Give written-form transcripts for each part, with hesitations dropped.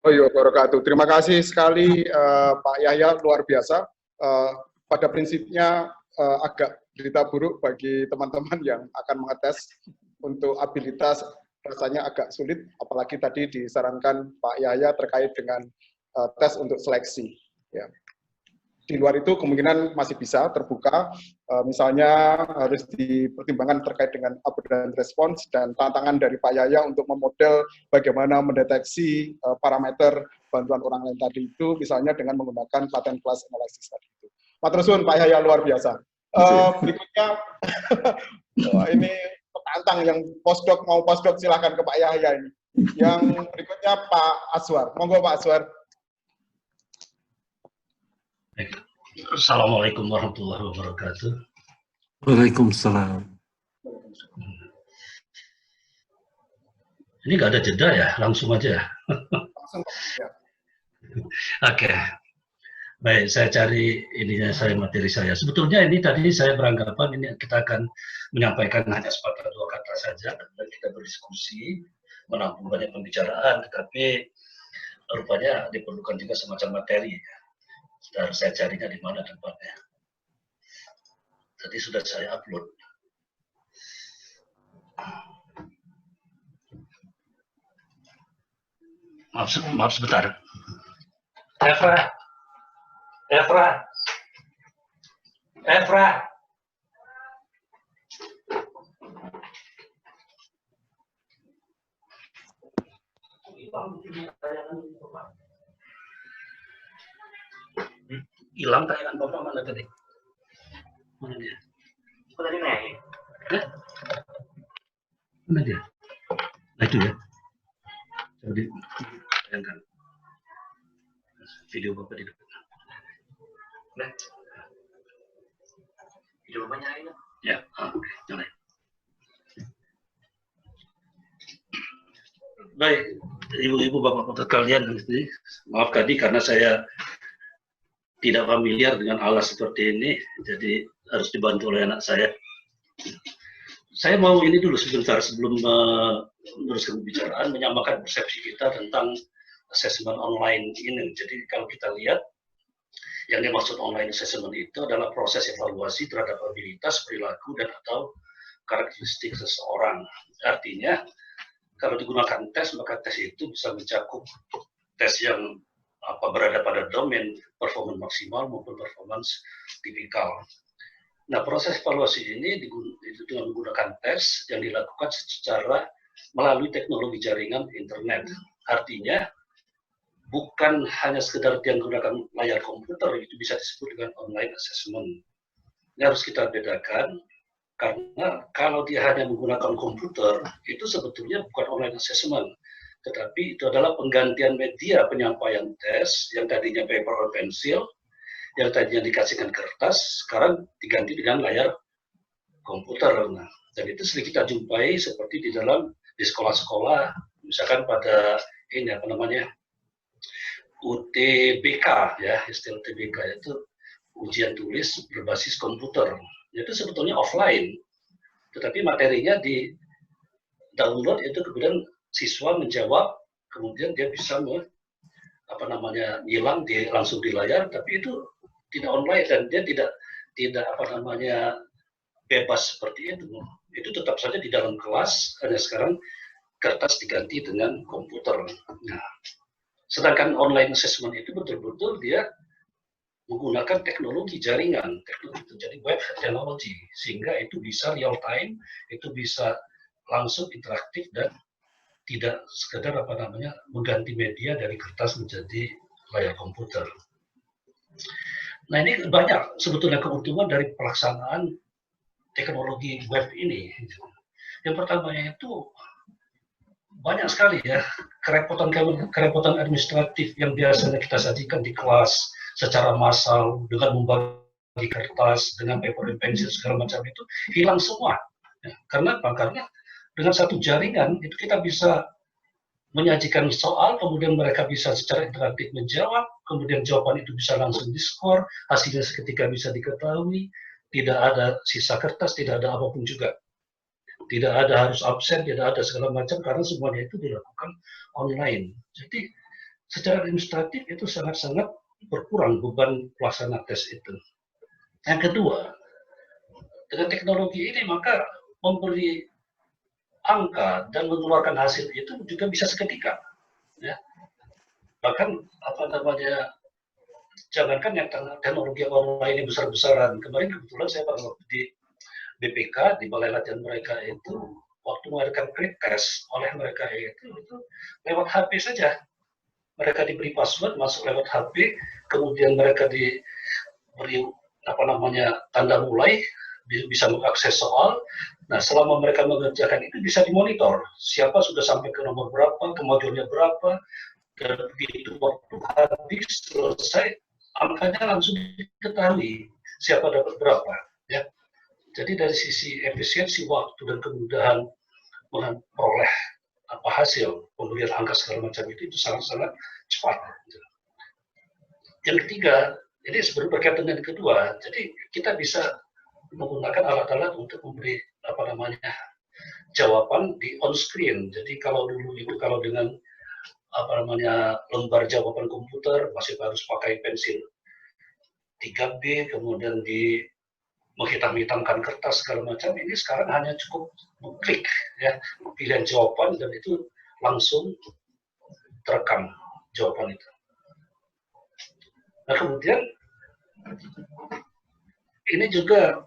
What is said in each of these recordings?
Oh iya, wabarakatuh. Terima kasih sekali Pak Yahya, luar biasa. Pada prinsipnya agak berita buruk bagi teman-teman yang akan mengetes untuk abilitas, rasanya agak sulit, apalagi tadi disarankan Pak Yahya terkait dengan tes untuk seleksi. Ya. Di luar itu kemungkinan masih bisa terbuka, misalnya harus dipertimbangkan terkait dengan abundant response dan tantangan dari Pak Yahya untuk memodel bagaimana mendeteksi parameter bantuan orang lain tadi itu, misalnya dengan menggunakan pattern class analysis tadi itu. Matur suwun Pak Yahya, luar biasa. Berikutnya, ini petantang yang postdoc mau postdoc silahkan ke Pak Yahya ini. Yang berikutnya Pak Aswar, monggo Pak Aswar. Assalamualaikum warahmatullahi wabarakatuh. Waalaikumsalam. Ini nggak ada jeda ya, langsung aja. Langsung ya. Oke. Baik, saya cari materi saya. Sebetulnya ini tadi saya beranggapan ini kita akan menyampaikan hanya sepatah dua kata saja dan kita berdiskusi, menampung banyak pembicaraan, tetapi rupanya diperlukan juga semacam materi. Dan saya carinya di mana tempatnya. Tadi sudah saya upload. Maaf sebentar. Efra. Hilang tayangan Bapak mana tadi? Mana dia? Kok tadi naik? Mana dia? Nah itu ya. Jadi bayangkan video Bapak di depan. Nah. Video Bapak nyalain? Ya, oke, nyalain. Baik, ibu-ibu, bapak-bapak kalian, maaf tadi karena saya tidak familiar dengan alat seperti ini, jadi harus dibantu oleh anak saya. Saya mau ini dulu sebentar sebelum meneruskan pembicaraan, menyamakan persepsi kita tentang assessment online ini. Jadi kalau kita lihat, yang dimaksud online assessment itu adalah proses evaluasi terhadap abilitas, perilaku, dan atau karakteristik seseorang. Artinya, kalau digunakan tes, maka tes itu bisa mencakup tes yang berada pada domain performance maksimal maupun performance tipikal. Nah, proses evaluasi ini dengan menggunakan tes yang dilakukan secara melalui teknologi jaringan internet. Artinya, bukan hanya sekedar dia menggunakan layar komputer, itu bisa disebut dengan online assessment. Ini harus kita bedakan, karena kalau dia hanya menggunakan komputer, itu sebetulnya bukan online assessment, tetapi itu adalah penggantian media penyampaian tes yang tadinya paper or pencil, yang tadinya dikasihkan kertas, sekarang diganti dengan layar komputer. Nah, dan itu sering kita jumpai seperti di sekolah-sekolah, misalkan pada ini UTBK ya, istilah UTBK itu ujian tulis berbasis komputer. Itu sebetulnya offline, tetapi materinya di download itu kemudian siswa menjawab, kemudian dia bisa nyilang langsung di layar, tapi itu tidak online dan dia tidak bebas seperti itu. Itu tetap saja di dalam kelas, hanya sekarang kertas diganti dengan komputer. Nah, sedangkan online assessment itu betul-betul dia menggunakan teknologi jaringan, jadi web technology, sehingga itu bisa real time, itu bisa langsung interaktif dan tidak sekedar mengganti media dari kertas menjadi layar komputer. Nah, ini banyak sebetulnya keuntungan dari pelaksanaan teknologi web ini. Yang pertamanya itu banyak sekali ya kerepotan administratif yang biasanya kita sajikan di kelas secara massal dengan membagi kertas, dengan paper and pencil segala macam itu hilang semua. Ya, karena apa? Karena dengan satu jaringan itu kita bisa menyajikan soal, kemudian mereka bisa secara interaktif menjawab, kemudian jawaban itu bisa langsung diskor, hasilnya seketika bisa diketahui, tidak ada sisa kertas, tidak ada apapun juga. Tidak ada harus absen, tidak ada segala macam, karena semuanya itu dilakukan online. Jadi secara administratif itu sangat-sangat berkurang beban pelaksana tes itu. Yang kedua, dengan teknologi ini maka memberi angka dan mengeluarkan hasil itu juga bisa seketika. Ya. Bahkan apa namanya, jangankan yang teknologi online ini besar-besaran. Kemarin kebetulan saya pernah di BPK, di balai latihan mereka itu, waktu mengadakan quick test oleh mereka itu lewat HP saja. Mereka diberi password, masuk lewat HP, kemudian mereka diberi apa namanya tanda mulai, bisa mengakses soal. Nah, selama mereka mengerjakan itu bisa dimonitor, siapa sudah sampai ke nomor berapa, kemajuannya berapa, dan begitu waktu habis selesai, angkanya langsung diketahui siapa dapat berapa. Ya. Jadi dari sisi efisiensi waktu dan kemudahan memperoleh hasil pemberian angka segala macam itu sangat-sangat cepat. Yang ketiga, ini sebenarnya berkaitan dengan kedua, jadi kita bisa menggunakan alat-alat untuk memberi apa namanya jawaban di on screen. Jadi kalau dulu itu kalau dengan apa namanya lembar jawaban komputer masih harus pakai pensil 3B, kemudian di menghitam-hitamkan kertas segala macam, ini sekarang hanya cukup klik ya pilihan jawaban dan itu langsung terekam jawaban itu. Nah kemudian ini juga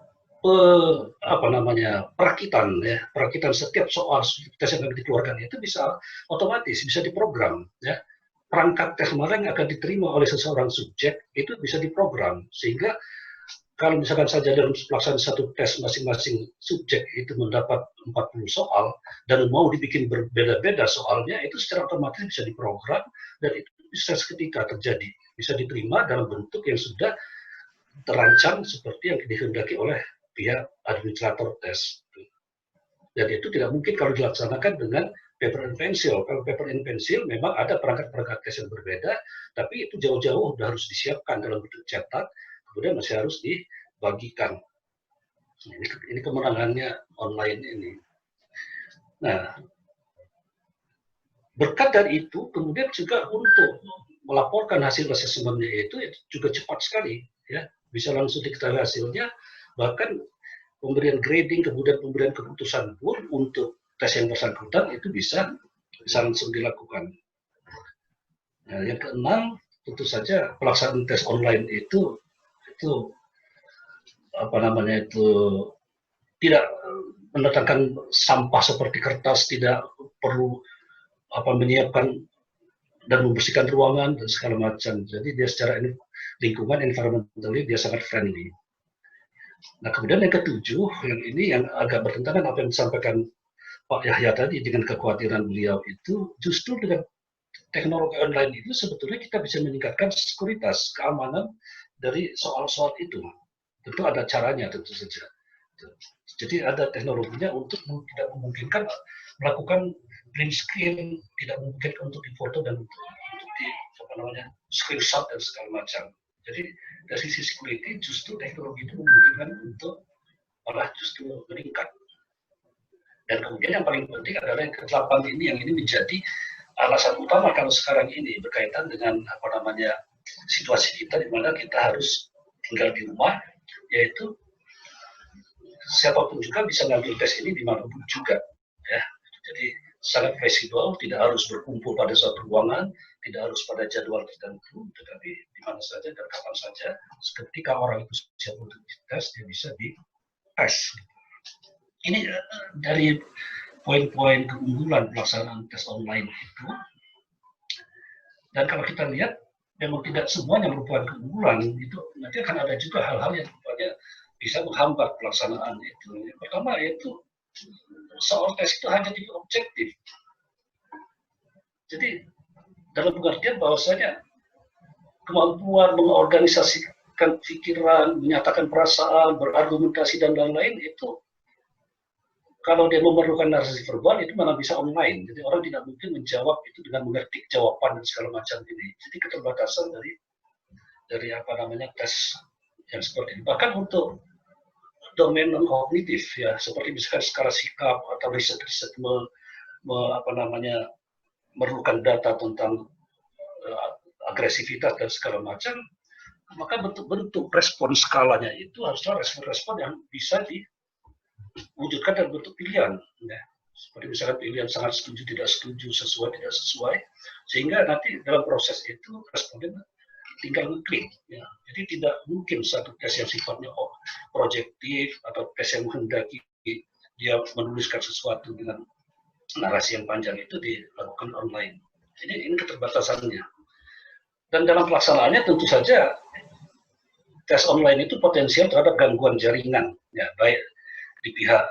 apa namanya perakitan ya, perakitan setiap soal tes yang akan dikeluarkan itu bisa otomatis, bisa diprogram ya. Perangkat tes mana yang akan diterima oleh seseorang subjek itu bisa diprogram sehingga kalau misalkan saja dalam pelaksanaan satu tes masing-masing subjek itu mendapat 40 soal dan mau dibikin berbeda-beda soalnya, itu secara otomatis bisa diprogram dan itu bisa seketika terjadi, bisa diterima dalam bentuk yang sudah terancam seperti yang dikehendaki oleh pihak administrator tes. Dan itu tidak mungkin kalau dilaksanakan dengan paper and pencil. Kalau paper and pencil memang ada perangkat-perangkat tes yang berbeda, tapi itu jauh-jauh sudah harus disiapkan dalam bentuk cetak, kemudian masih harus dibagikan. Ini kemenangannya online ini. Nah, berkat dari itu, kemudian juga untuk melaporkan hasil asesmennya itu juga cepat sekali, ya bisa langsung diketahui hasilnya. Bahkan pemberian grading, kemudian pemberian keputusan pun untuk tes yang bersangkutan itu bisa langsung dilakukan. Nah, yang keenam, tentu saja pelaksanaan tes online itu apa namanya itu tidak mendatangkan sampah seperti kertas, tidak perlu menyiapkan dan membersihkan ruangan dan segala macam. Jadi dia secara lingkungan environmentally dia sangat friendly. Nah kemudian yang ketujuh, yang ini yang agak bertentangan apa yang disampaikan Pak Yahya tadi dengan kekhawatiran beliau itu, justru dengan teknologi online itu sebetulnya kita bisa meningkatkan sekuritas, keamanan dari soal-soal itu. Tentu ada caranya tentu saja. Jadi ada teknologinya untuk tidak memungkinkan melakukan print screen, tidak memungkinkan untuk difoto dan untuk di screenshot dan segala macam. Jadi dari sisi security justru teknologi itu memungkinkan untuk malah justru meningkat. Dan kemudian yang paling penting adalah yang ke-8 ini, yang ini menjadi alasan utama kalau sekarang ini berkaitan dengan situasi kita di mana kita harus tinggal di rumah, yaitu siapapun juga bisa ngambil tes ini dimanapun juga, ya. Jadi sangat fleksibel, tidak harus berkumpul pada suatu ruangan, tidak harus pada jadwal tertentu, tetapi di mana saja dan kapan saja, ketika orang itu siap untuk dites, dia bisa dites. Ini dari poin-poin keunggulan pelaksanaan tes online itu. Dan kalau kita lihat, memang tidak semuanya merupakan keunggulan, itu nanti akan ada juga hal-hal yang rupanya bisa menghambat pelaksanaan itu. Yang pertama yaitu soal tes itu hanya jadi objektif. Jadi dalam pengertian bahwasanya kemampuan mengorganisasikan pikiran, menyatakan perasaan, berargumentasi dan lain-lain itu kalau dia memerlukan narasi verbal itu malah bisa online. Jadi orang tidak mungkin menjawab itu dengan mengetik jawaban dan segala macam ini. Jadi keterbatasan dari tes yang seperti ini. Bahkan untuk domain non kognitif ya, seperti misalkan skala sikap atau riset-riset memerlukan data tentang agresivitas dan segala macam, maka bentuk-bentuk respon skalanya itu haruslah respon-respon yang bisa diwujudkan dalam bentuk pilihan. Ya. Seperti misalkan pilihan sangat setuju, tidak setuju, sesuai, tidak sesuai, sehingga nanti dalam proses itu responden tinggal ngeklik. Ya. Jadi tidak mungkin satu tes yang sifatnya projektif atau tes yang menghendaki dia menuliskan sesuatu dengan narasi yang panjang itu dilakukan online. Jadi ini keterbatasannya. Dan dalam pelaksanaannya tentu saja tes online itu potensial terhadap gangguan jaringan, ya, baik di pihak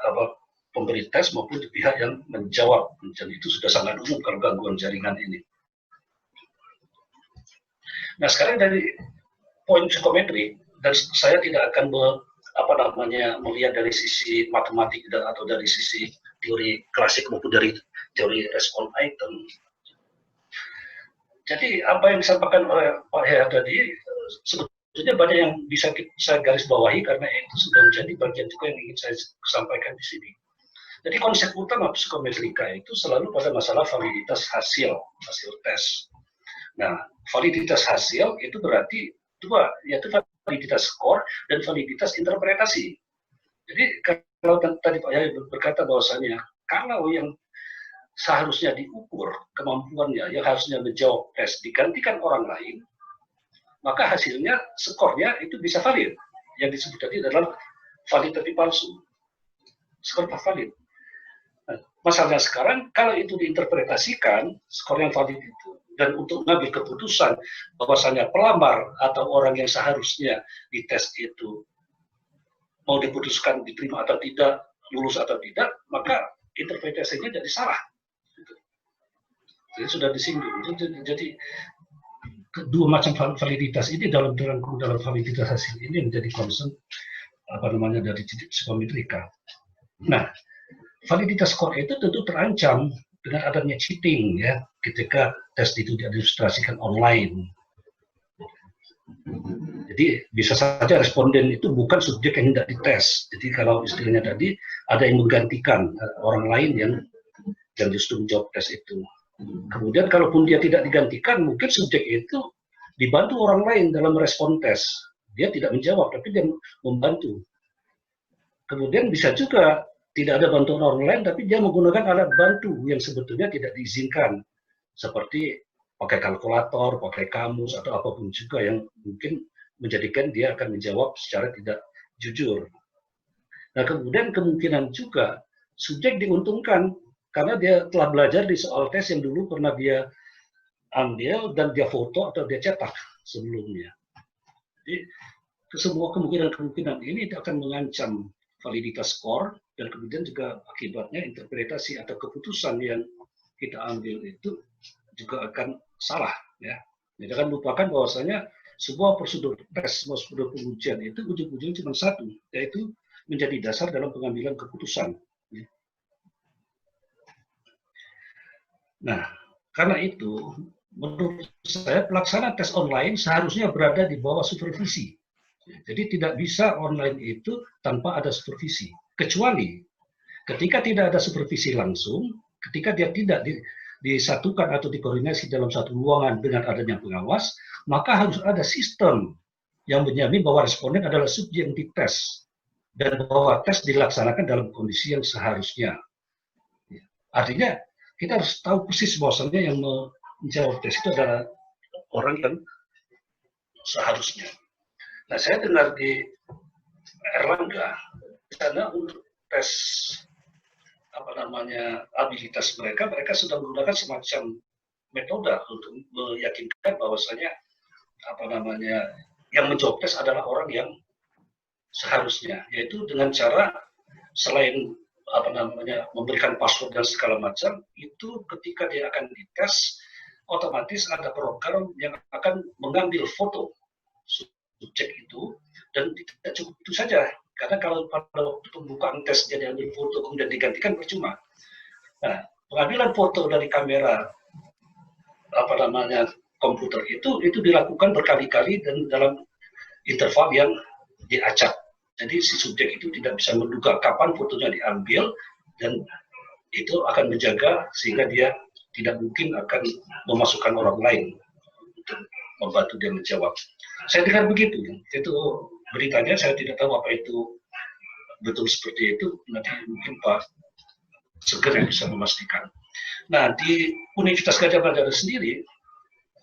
pemberi tes maupun di pihak yang menjawab. Dan itu sudah sangat umum kalau gangguan jaringan ini. Nah sekarang dari poin psikometri, dan saya tidak akan melihat dari sisi matematik atau dari sisi teori klasik maupun dari teori respon item. Jadi apa yang disampaikan oleh Pak Heha tadi sebetulnya banyak yang bisa saya garis bawahi karena itu sudah menjadi bagian juga yang ingin saya sampaikan di sini. Jadi konsep utama psikometrika itu selalu pada masalah validitas hasil tes. Nah, validitas hasil itu berarti dua, yaitu validitas skor dan validitas interpretasi. Jadi kalau tadi Pak Yahya berkata bahwasanya kalau yang seharusnya diukur kemampuannya, yang harusnya menjawab tes digantikan orang lain, maka hasilnya, skornya itu bisa valid. Yang disebut tadi adalah valid tapi palsu. Skor valid. Nah, masalahnya sekarang, kalau itu diinterpretasikan, skor yang valid itu, dan untuk mengambil keputusan bahwasanya pelamar atau orang yang seharusnya dites itu mau diputuskan diterima atau tidak, lulus atau tidak, maka interpretasinya jadi salah. Jadi sudah disinggung. Jadi kedua macam validitas ini dalam validitas hasil ini menjadi concern dari psikometrika. Nah, validitas skor itu tentu terancam dengan adanya cheating ya ketika tes itu diadministrasikan online. Jadi bisa saja responden itu bukan subjek yang hendak dites. Jadi kalau istilahnya tadi ada yang menggantikan orang lain yang justru menjawab tes itu. Kemudian kalaupun dia tidak digantikan, mungkin subjek itu dibantu orang lain dalam respon tes. Dia tidak menjawab, tapi dia membantu. Kemudian bisa juga tidak ada bantuan orang lain, tapi dia menggunakan alat bantu yang sebetulnya tidak diizinkan. Seperti pakai kalkulator, pakai kamus, atau apapun juga yang mungkin menjadikan dia akan menjawab secara tidak jujur. Nah, kemudian kemungkinan juga subjek diuntungkan karena dia telah belajar di soal tes yang dulu pernah dia ambil dan dia foto atau dia cetak sebelumnya. Jadi semua kemungkinan ini akan mengancam validitas skor dan kemudian juga akibatnya interpretasi atau keputusan yang kita ambil itu juga akan salah. Ya. Jangan lupakan bahwasanya sebuah prosedur tes, prosedur pengujian itu ujung-ujungnya cuma satu, yaitu menjadi dasar dalam pengambilan keputusan. Nah, karena itu, menurut saya pelaksanaan tes online seharusnya berada di bawah supervisi. Jadi tidak bisa online itu tanpa ada supervisi. Kecuali ketika tidak ada supervisi langsung, ketika dia tidak disatukan atau dikoordinasi dalam satu ruangan dengan adanya pengawas, maka harus ada sistem yang menjamin bahwa responden adalah subjek yang dites dan bahwa tes dilaksanakan dalam kondisi yang seharusnya. Artinya kita harus tahu persis bahwasannya yang menjawab tes itu adalah orang yang seharusnya. Nah, saya dengar di Erlangga, di sana untuk tes abilitas mereka sudah menggunakan semacam metode untuk meyakinkan bahwasanya yang menjawab tes adalah orang yang seharusnya, yaitu dengan cara selain memberikan password dan segala macam, itu ketika dia akan dites, otomatis ada program yang akan mengambil foto subjek itu, dan tidak cukup itu saja, karena kalau pada waktu pembukaan tes dia diambil foto kemudian digantikan percuma. Nah, pengambilan foto dari kamera komputer itu dilakukan berkali-kali dan dalam interval yang diacak. Jadi si subjek itu tidak bisa menduga kapan fotonya diambil dan itu akan menjaga sehingga dia tidak mungkin akan memasukkan orang lain membantu dia menjawab. Saya dengar begitu, itu beritanya, saya tidak tahu apa itu betul seperti itu, nanti mungkin Pak Seger yang bisa memastikan. Nah, di Universitas Gadjah Mada sendiri,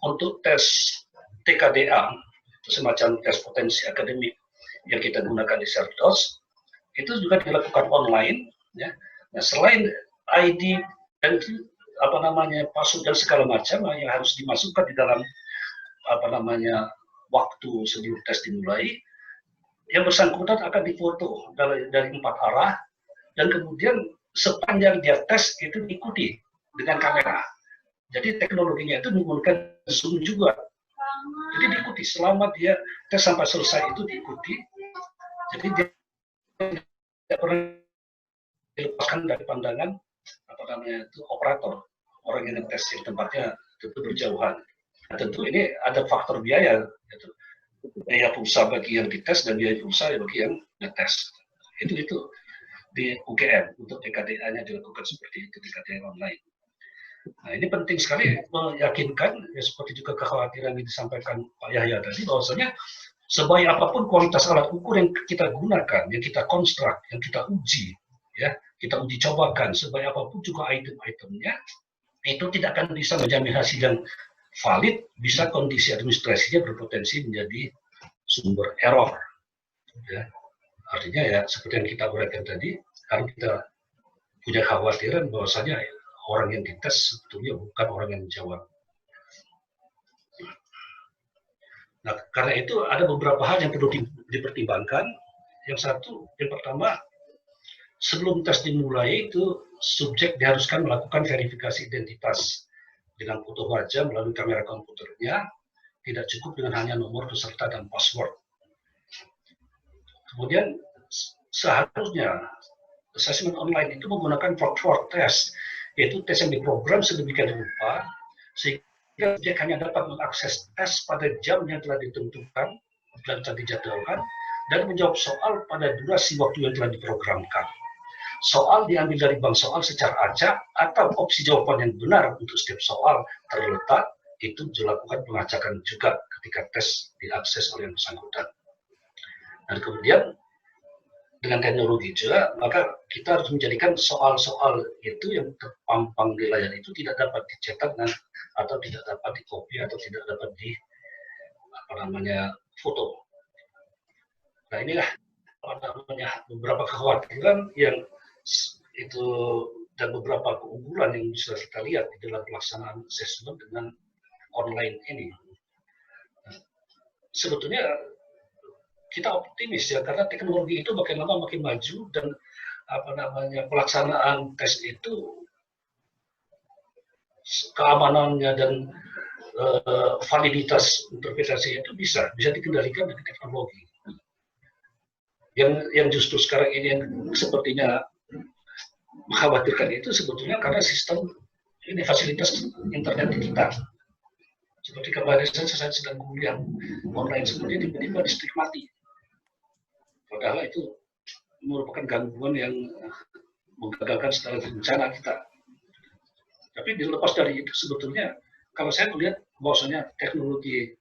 untuk tes TKDA, semacam tes potensi akademik yang kita gunakan di Cerdos, itu juga dilakukan online. Ya. Nah, selain ID dan password dan segala macam yang harus dimasukkan di dalam waktu sebelum tes dimulai, yang bersangkutan akan difoto dari 4 arah, dan kemudian sepanjang dia tes itu diikuti dengan kamera. Jadi teknologinya itu menggunakan Zoom juga. Jadi diikuti selama dia tes sampai selesai itu diikuti. Jadi dia tidak pernah dilepaskan dari pandangan operator, orang yang tes yang tempatnya tentu berjauhan. Nah, tentu ini ada faktor biaya, gitu. Biaya pulsa bagi yang dites dan biaya pulsa bagi yang ngetes. Itu di UGM untuk TKDA-nya dilakukan seperti itu, TKDA online. Nah, ini penting sekali meyakinkan, ya, seperti juga kekhawatiran yang disampaikan Pak Yahya tadi, bahwasanya sebaik apapun kualitas alat ukur yang kita gunakan, yang kita konstruk, yang kita uji, ya, kita uji cobakan, sebaik apapun juga item-itemnya, itu tidak akan bisa menjamin hasil yang valid, bisa kondisi administrasinya berpotensi menjadi sumber error. Ya. Artinya ya seperti yang kita uraikan tadi, kalau kita punya kekhawatiran bahwasanya orang yang dites sebetulnya bukan orang yang menjawab. Nah, karena itu ada beberapa hal yang perlu dipertimbangkan. Yang pertama, sebelum tes dimulai itu subjek diharuskan melakukan verifikasi identitas dengan foto wajah melalui kamera komputernya, tidak cukup dengan hanya nomor peserta dan password. Kemudian seharusnya assessment online itu menggunakan forward test, yaitu tes yang diprogram sedemikian rupa sehingga subjek hanya dapat mengakses tes pada jam yang telah ditentukan dan telah dijadwalkan dan menjawab soal pada durasi waktu yang telah diprogramkan. Soal diambil dari bank soal secara acak atau opsi jawaban yang benar untuk setiap soal terletak, itu dilakukan pelacakan juga ketika tes diakses oleh yang bersangkutan. Dan kemudian dengan teknologi juga, maka kita harus menjadikan soal-soal itu yang terpampang di layar itu tidak dapat dicetak atau tidak dapat dikopi atau tidak dapat foto. Nah, inilah beberapa kekhawatiran yang itu dan beberapa keunggulan yang bisa kita lihat di dalam pelaksanaan assessment dengan online ini. Nah, sebetulnya kita optimis ya, karena teknologi itu makin lama makin maju dan pelaksanaan tes itu keamanannya dan validitas interpretasi itu bisa dikendalikan dengan teknologi. Yang justru sekarang ini yang sepertinya mengkhawatirkan itu sebetulnya karena sistem ini fasilitas internet kita. Seperti kemarin saya sedang kuliah online seperti tiba-tiba listrik mati. Padahal itu merupakan gangguan yang menggagalkan secara rencana kita. Tapi dilepas dari itu sebetulnya kalau saya melihat bahwasanya teknologi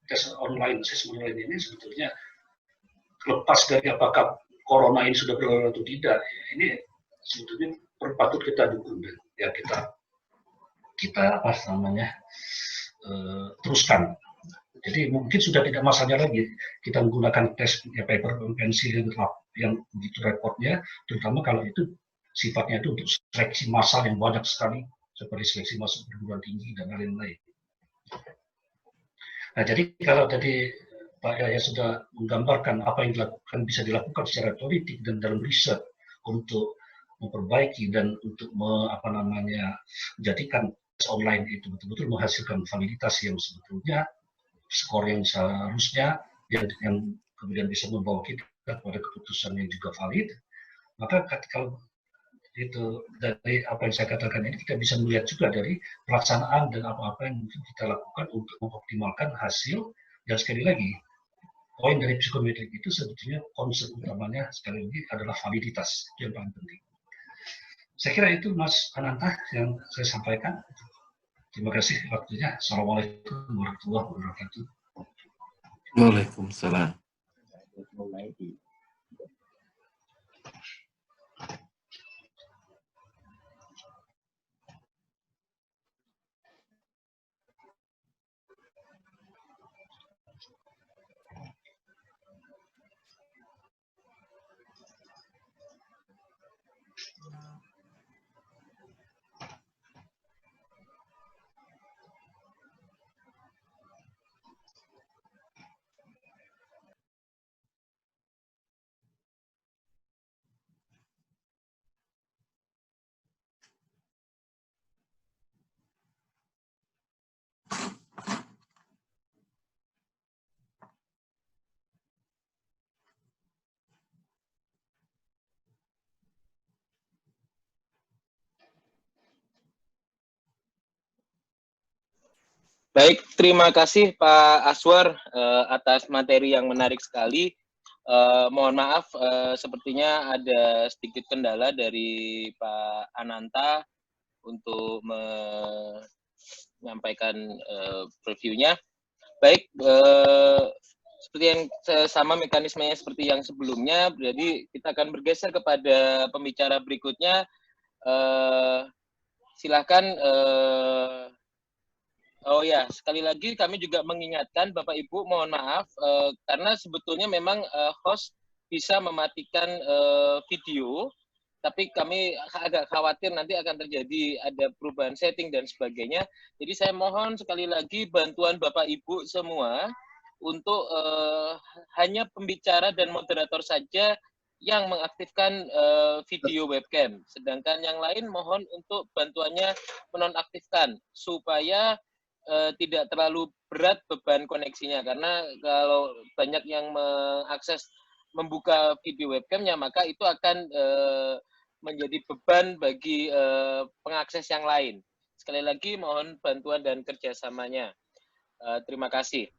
tes online, assessment online ini sebetulnya lepas dari apakah corona ini sudah berlalu atau tidak, ini sebetulnya patut kita dukung ya, kita teruskan. Jadi mungkin sudah tidak masalahnya lagi kita menggunakan tes paper pensil yang begitu repotnya, terutama kalau itu sifatnya itu untuk seleksi massal yang banyak sekali, seperti seleksi masuk perguruan tinggi dan lain-lain. Nah, jadi kalau tadi Pak Yahya sudah menggambarkan apa yang bisa dilakukan secara teoritik dan dalam riset untuk memperbaiki dan untuk menjadikan tes online itu betul-betul menghasilkan validitas yang sebetulnya skor yang seharusnya yang kemudian bisa membawa kita pada keputusan yang juga valid, maka kalau itu dari apa yang saya katakan ini kita bisa melihat juga dari pelaksanaan dan apa-apa yang mungkin kita lakukan untuk mengoptimalkan hasil. Dan sekali lagi poin dari psikometrik itu sebetulnya konsep utamanya sekali lagi adalah validitas, yang paling penting. Saya kira itu Mas Ananta yang saya sampaikan. Terima kasih waktunya. Assalamualaikum warahmatullahi wabarakatuh. Waalaikumsalam. Baik, terima kasih Pak Aswar atas materi yang menarik sekali. Mohon maaf, sepertinya ada sedikit kendala dari Pak Ananta untuk menyampaikan previewnya. Baik, seperti yang sama mekanismenya seperti yang sebelumnya, jadi kita akan bergeser kepada pembicara berikutnya. Silakan. Oh ya, sekali lagi kami juga mengingatkan Bapak Ibu, mohon maaf karena sebetulnya memang host bisa mematikan video, tapi kami agak khawatir nanti akan terjadi ada perubahan setting dan sebagainya. Jadi saya mohon sekali lagi bantuan Bapak Ibu semua untuk hanya pembicara dan moderator saja yang mengaktifkan video webcam, sedangkan yang lain mohon untuk bantuannya menonaktifkan supaya tidak terlalu berat beban koneksinya, karena kalau banyak yang membuka video webcamnya maka itu akan menjadi beban bagi pengakses yang lain. Sekali lagi mohon bantuan dan kerjasamanya. Terima kasih.